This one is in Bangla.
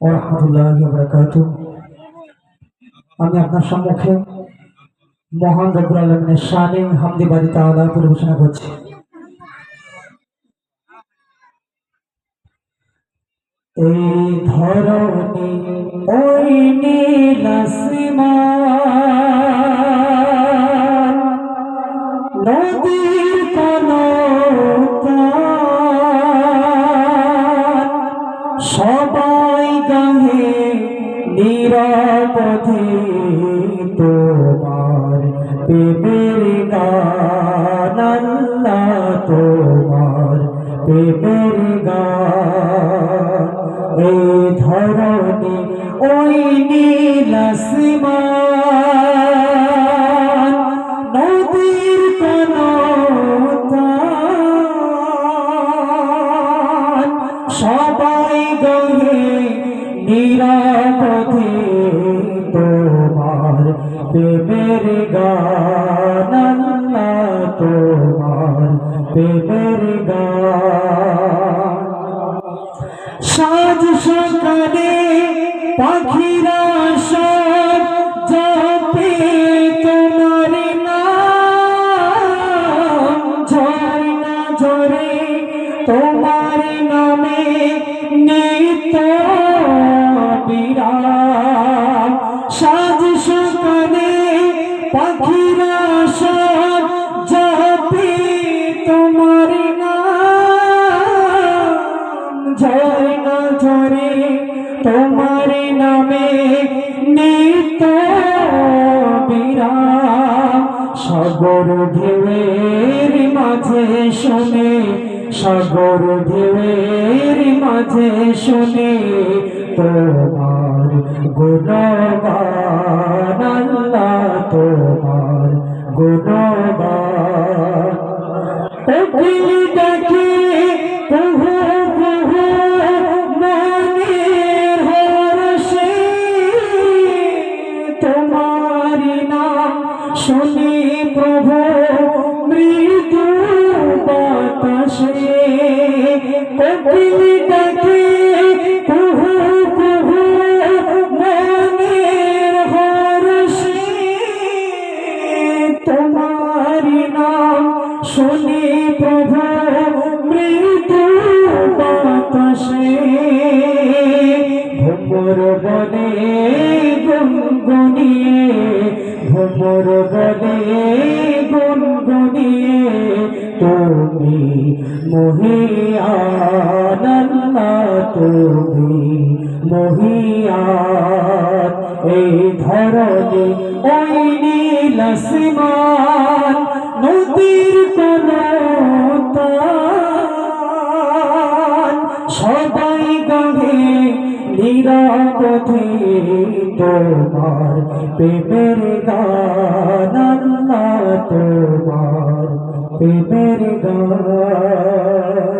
ওয়া রাহমাতুল্লাহি ওয়া বারাকাতুহু। আমি আপনার সম্মুখে মহান রব্বুল আলামিনের শানে হামদে বাড়ি তাআলা পরিবেশনা করছি। এই ধরনী ওই নীল আসমান, নদীর কলতান, সবাই গাহে নিরবধি তোমার প্রেমের গান, আল্লাহ তোমার প্রেমের গান। এই ধরনী ওই নীল আসমান, নদীর কলতান, সবাই গাহে নিরবধি তোমার প্রেমের গান, আল্লাহ তোমার প্রেমের গান। সাজ সকালে পাখিরা সব জপে তোমার নাম, ঝর্ণা ঝরে তোমার নামে নিত্য বিরাম। সাজ সকালে পাখিরা সব জপে তোমার নাম, ঝর্ণা ঝরে তোমার নামে নিত্য বিরাম। সাগর ঢেউয়ের মাঝে শুনে, সাগর ঢেউয়ের মাঝে শুনে তোমার গুণগান, আল্লাহ তোমার গুণগান। কোকিল ডাকে কুহু কুহু মনের হর্ষে, তোমার নাম শুনি প্রভু মৃদু বাতাসে। কোকিল ডাকে কুহু কুহু মনের হর্ষে, তোমার নাম শুনি প্রভু মৃদু বাতাসে। ভ্রমর বনে গুনগুনিয়ে, ভ্রমর বনে গুনগুনিয়ে তুমি মহিয়ান, আল্লাহ তুমি মহিয়ান। এই ধরনী ওই নীল আসমান, নদীর কলতান, সবাই গাহে নিরবধি তোমার প্রেমের গান, আল্লাহ তোমার প্রেমের গান।